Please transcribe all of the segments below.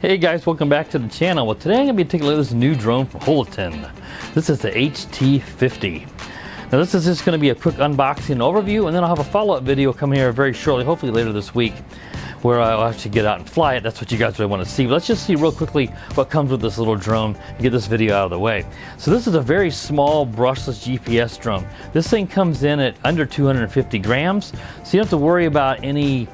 Hey guys, welcome back to the channel. Well, today I'm going to be taking a look at this new drone from Holyton. This is the HT50. Now this is just going to be a quick unboxing and overview, and then I'll have a follow-up video coming here very shortly, hopefully later this week, where I'll actually get out and fly it. That's what you guys really want to see. But let's just see real quickly what comes with this little drone and get this video out of the way. So this is a very small brushless GPS drone. This thing comes in at under 250 grams, so you don't have to worry about any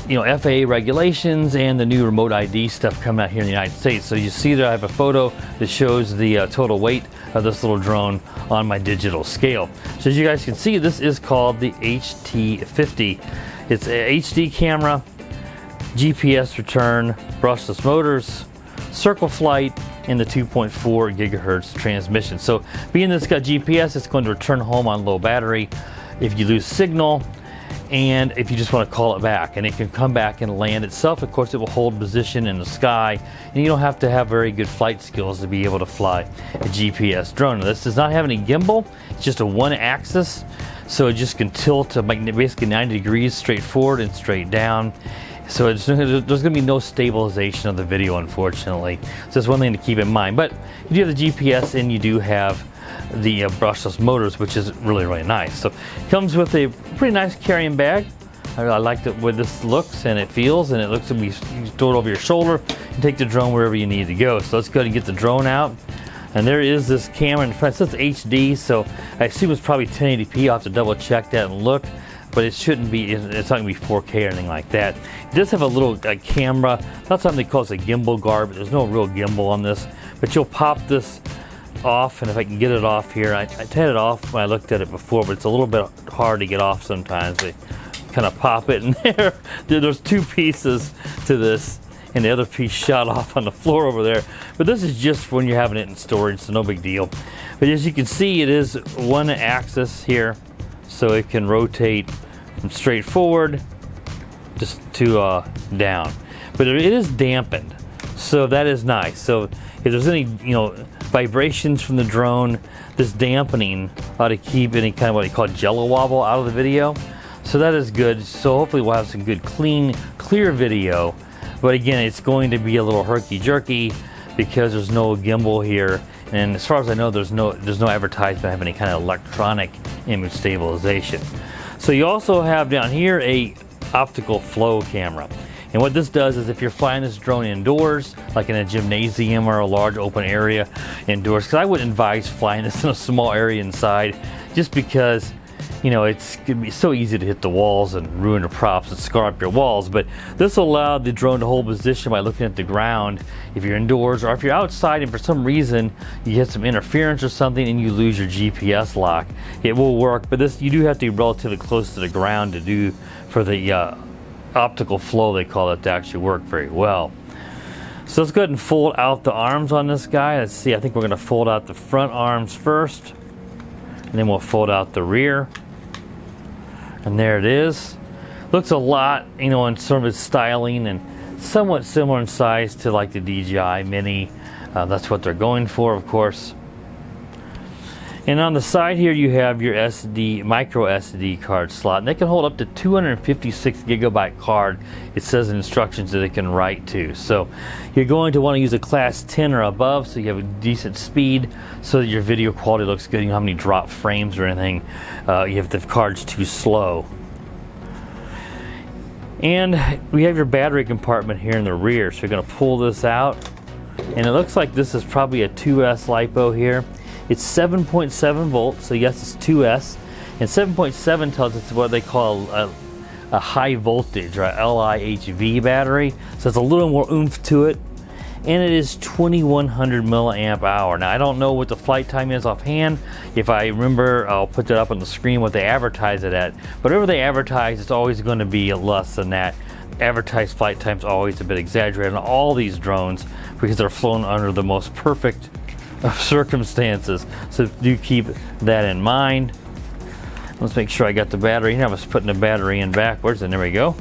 FAA regulations and the new remote ID stuff coming out here in the United States. So you see that I have a photo that shows the total weight of this little drone on my digital scale. So as you guys can see, this is called the HT50. It's a HD camera, GPS return, brushless motors, circle flight, and the 2.4 gigahertz transmission. So being this got GPS, it's going to return home on low battery if you lose signal, and if you just want to call it back, and it can come back and land itself. Of course, it will hold position in the sky, and you don't have to have very good flight skills to be able to fly a GPS drone. This does not have any gimbal. It's just a one axis, so it just can tilt to basically 90 degrees straight forward and straight down. So there's going to be no stabilization of the video, unfortunately. So that's one thing to keep in mind. But you do have the GPS, and you do have the brushless motors, which is really nice. So it comes with a pretty nice carrying bag. I like the way this looks and it feels, and it looks to be, you can throw it over your shoulder and take the drone wherever you need to go. So let's go ahead and get the drone out. And there is this camera in front. It says HD, so I assume it's probably 1080p. I'll have to double check that and look, but it shouldn't be, it's not gonna be 4K or anything like that. It does have a little camera, not something they call it a gimbal guard, but there's no real gimbal on this. But you'll pop this off, and if I can get it off here, I had it off when I looked at it before, but it's a little bit hard to get off sometimes. They kind of pop it in there. There's two pieces to this, and the other piece shot off on the floor over there. But this is just when you're having it in storage, so no big deal. But as you can see, it is one axis here, so it can rotate from straight forward just to down. But it is dampened, so that is nice. So if there's any vibrations from the drone, this dampening ought to keep any kind of what they call jello wobble out of the video. So that is good. So hopefully we'll have some good, clean, clear video. But again, it's going to be a little herky-jerky because there's no gimbal here. And as far as I know, there's no advertisement of any kind of electronic image stabilization. So you also have down here a optical flow camera. And what this does is if you're flying this drone indoors, like in a gymnasium or a large open area indoors, because I wouldn't advise flying this in a small area inside, just because it's gonna be so easy to hit the walls and ruin the props and scar up your walls. But this will allow the drone to hold position by looking at the ground if you're indoors, or if you're outside and for some reason you get some interference or something and you lose your GPS lock, it will work. But this, you do have to be relatively close to the ground to do for the optical flow, they call it, to actually work very well. So let's go ahead and fold out the arms on this guy. Let's see, I think we're going to fold out the front arms first, and then we'll fold out the rear. And there it is. Looks a lot, in sort of its styling, and somewhat similar in size to like the DJI Mini. That's what they're going for, of course. And on the side here, you have your micro SD card slot, and they can hold up to 256 gigabyte card. It says in instructions that it can write to. So you're going to want to use a class 10 or above, so you have a decent speed, so that your video quality looks good. You don't have any drop frames or anything. If the card's too slow. And we have your battery compartment here in the rear. So you're going to pull this out, and it looks like this is probably a 2S LiPo here. It's 7.7 volts, so yes, it's 2S, and 7.7 tells us what they call a high voltage, or a LIHV battery, so it's a little more oomph to it, and it is 2100 milliamp hour. Now I don't know what the flight time is offhand. If I remember, I'll put that up on the screen what they advertise it at. Whatever they advertise, it's always going to be less than that. Advertised flight time is always a bit exaggerated on all these drones because they're flown under the most perfect of circumstances, so do keep that in mind. Let's make sure I got the battery here. I was putting the battery in backwards, and there we go.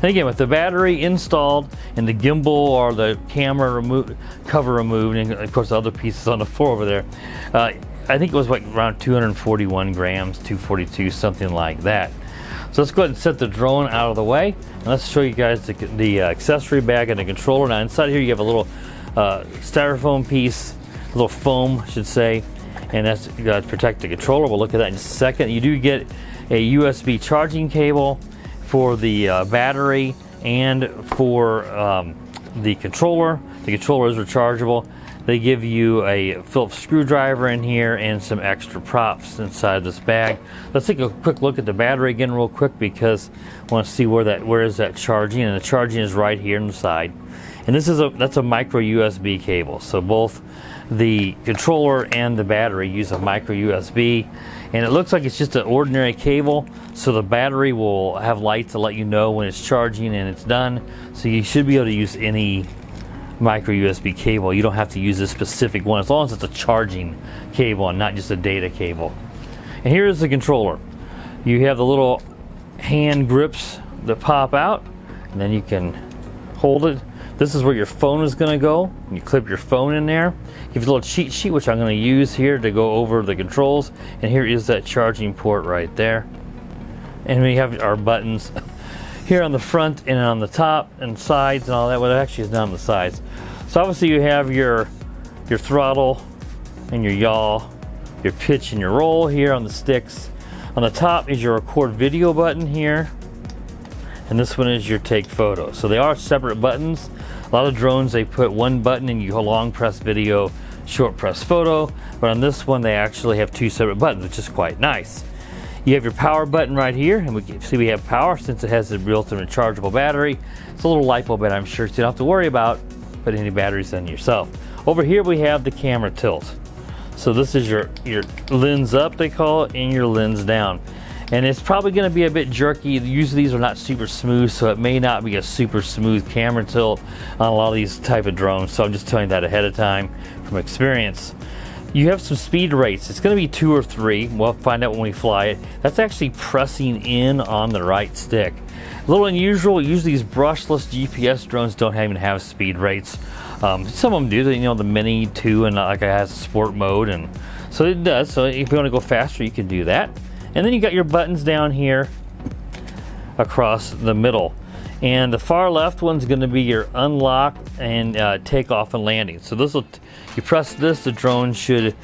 And again, with the battery installed and the gimbal or the camera cover removed, and of course the other pieces on the floor over there, I think it was like around 241 grams, 242, something like that. So let's go ahead and set the drone out of the way, and let's show you guys the accessory bag and the controller. Now inside here you have a little styrofoam piece, a little foam I should say, and that's to protect the controller. We'll look at that in just a second. You do get a USB charging cable for the battery and for the controller. The controller is rechargeable. They give you a Phillips screwdriver in here and some extra props inside this bag. Let's take a quick look at the battery again real quick, because I want to see where is that charging, and the charging is right here on the side. And that's a micro USB cable. So both the controller and the battery use a micro USB, and it looks like it's just an ordinary cable. So the battery will have lights to let you know when it's charging and it's done. So you should be able to use any micro USB cable. You don't have to use this specific one, as long as it's a charging cable and not just a data cable. And here is the controller. You have the little hand grips that pop out, and then you can hold it. This is where your phone is going to go. You clip your phone in there. You have a little cheat sheet, which I'm going to use here to go over the controls. And here is that charging port right there. And we have our buttons here on the front and on the top and sides and all that. Well, it actually is not on the sides. So obviously you have your throttle and your yaw, your pitch and your roll here on the sticks. On the top is your record video button here, and this one is your take photo. So they are separate buttons. A lot of drones, they put one button and you long press video, short press photo, but on this one they actually have two separate buttons, which is quite nice. You have your power button right here, and we can see we have power since it has a built-in rechargeable battery. It's a little LiPo battery, I'm sure, so you don't have to worry about putting any batteries in yourself. Over here we have the camera tilt. So this is your lens up, they call it, and your lens down. And it's probably going to be a bit jerky. Usually these are not super smooth, so it may not be a super smooth camera tilt on a lot of these type of drones. So I'm just telling you that ahead of time from experience. You have some speed rates. It's going to be 2 or 3. We'll find out when we fly it. That's actually pressing in on the right stick. A little unusual. Usually these brushless GPS drones don't even have speed rates. Some of them do. You know, the Mini 2 and like it has sport mode, and so it does. So if you want to go faster, you can do that. And then you got your buttons down here across the middle. And the far left one's going to be your unlock and takeoff and landing. So this will, you press this, the drone should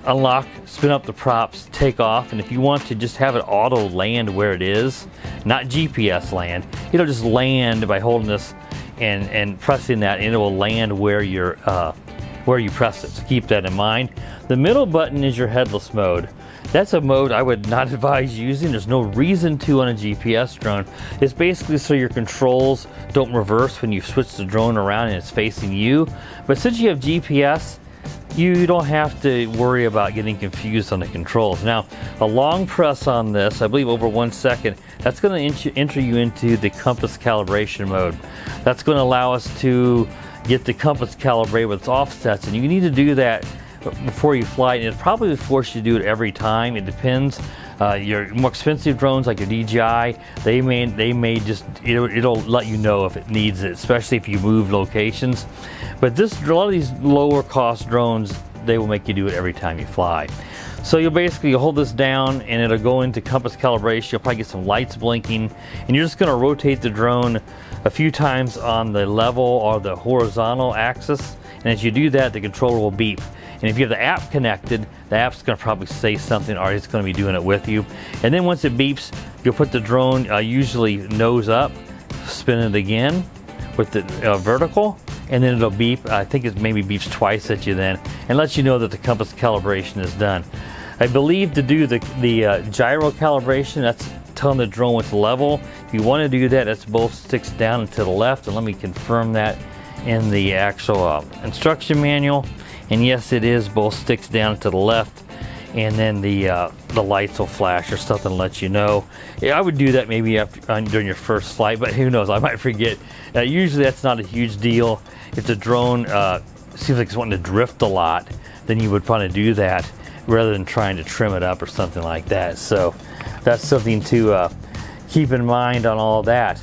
unlock, spin up the props, take off. And if you want to just have it auto land where it is, not GPS land, it'll just land by holding this and pressing that, and it will land where you press it. So keep that in mind. The middle button is your headless mode. That's a mode I would not advise using. There's no reason to on a GPS drone. It's basically so your controls don't reverse when you switch the drone around and it's facing you. But since you have GPS, you don't have to worry about getting confused on the controls. Now, a long press on this, I believe over 1 second, that's going to enter you into the compass calibration mode. That's going to allow us to get the compass calibrated with its offsets, and you need to do that before you fly, and it probably force you to do it every time. It depends. Your more expensive drones like your DJI, they may just, it'll let you know if it needs it, especially if you move locations. But a lot of these lower cost drones, they will make you do it every time you fly. So you'll hold this down and it'll go into compass calibration. You'll probably get some lights blinking, and you're just going to rotate the drone a few times on the level or the horizontal axis. And as you do that, the controller will beep. And if you have the app connected, the app's going to probably say something, or it's going to be doing it with you. And then once it beeps, you'll put the drone usually nose up, spin it again with the vertical, and then it'll beep. I think it maybe beeps twice at you then, and lets you know that the compass calibration is done. I believe to do the gyro calibration, that's telling the drone what's level. If you want to do that, that's both sticks down and to the left, and let me confirm that in the actual instruction manual. And yes, it is both sticks down to the left, and then the lights will flash or something to let you know. Yeah, I would do that maybe during your first flight, but who knows, I might forget. Usually that's not a huge deal. If the drone seems like it's wanting to drift a lot, then you would probably do that rather than trying to trim it up or something like that. So that's something to keep in mind on all that.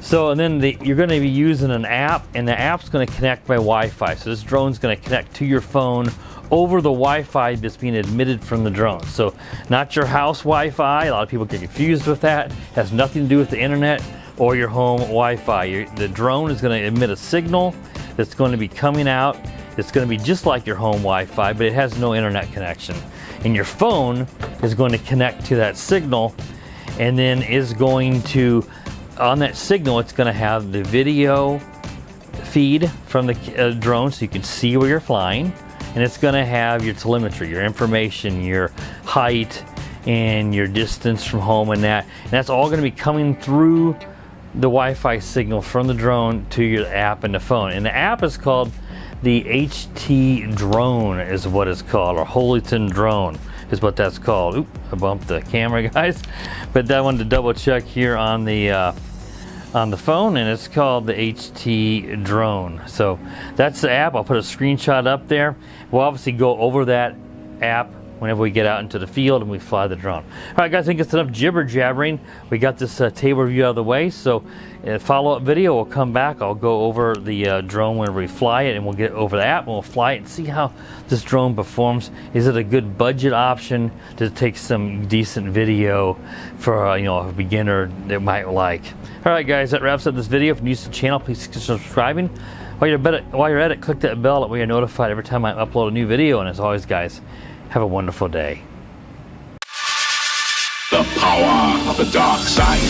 So, and then you're going to be using an app, and the app's going to connect by Wi-Fi. So this drone's going to connect to your phone over the Wi-Fi that's being emitted from the drone. So not your house Wi-Fi. A lot of people get confused with that. It has nothing to do with the internet or your home Wi-Fi. The drone is going to emit a signal that's going to be coming out. It's going to be just like your home Wi-Fi, but it has no internet connection. And your phone is going to connect to that signal, and then is going to, on that signal, it's going to have the video feed from the drone so you can see where you're flying, and it's going to have your telemetry, your information, your height, and your distance from home, and that's all going to be coming through the Wi-Fi signal from the drone to your app and the phone. And the app is called the HT Drone, is what it's called, or Holyton Drone is what that's called. Oop, I bumped the camera, guys, but I wanted to double check here on the phone, and it's called the HT Drone. So that's the app. I'll put a screenshot up there. We'll obviously go over that app whenever we get out into the field and we fly the drone. All right, guys, I think it's enough jibber jabbering. We got this table review out of the way, so follow-up video will come back. I'll go over the drone whenever we fly it, and we'll get over the app and we'll fly it and see how this drone performs. Is it a good budget option to take some decent video for you know, a beginner that might like? All right, guys, that wraps up this video. If you're new to the channel, please consider subscribing. While you're at it, click that bell. That way you're notified every time I upload a new video. And as always, guys, have a wonderful day. The power of the dark side.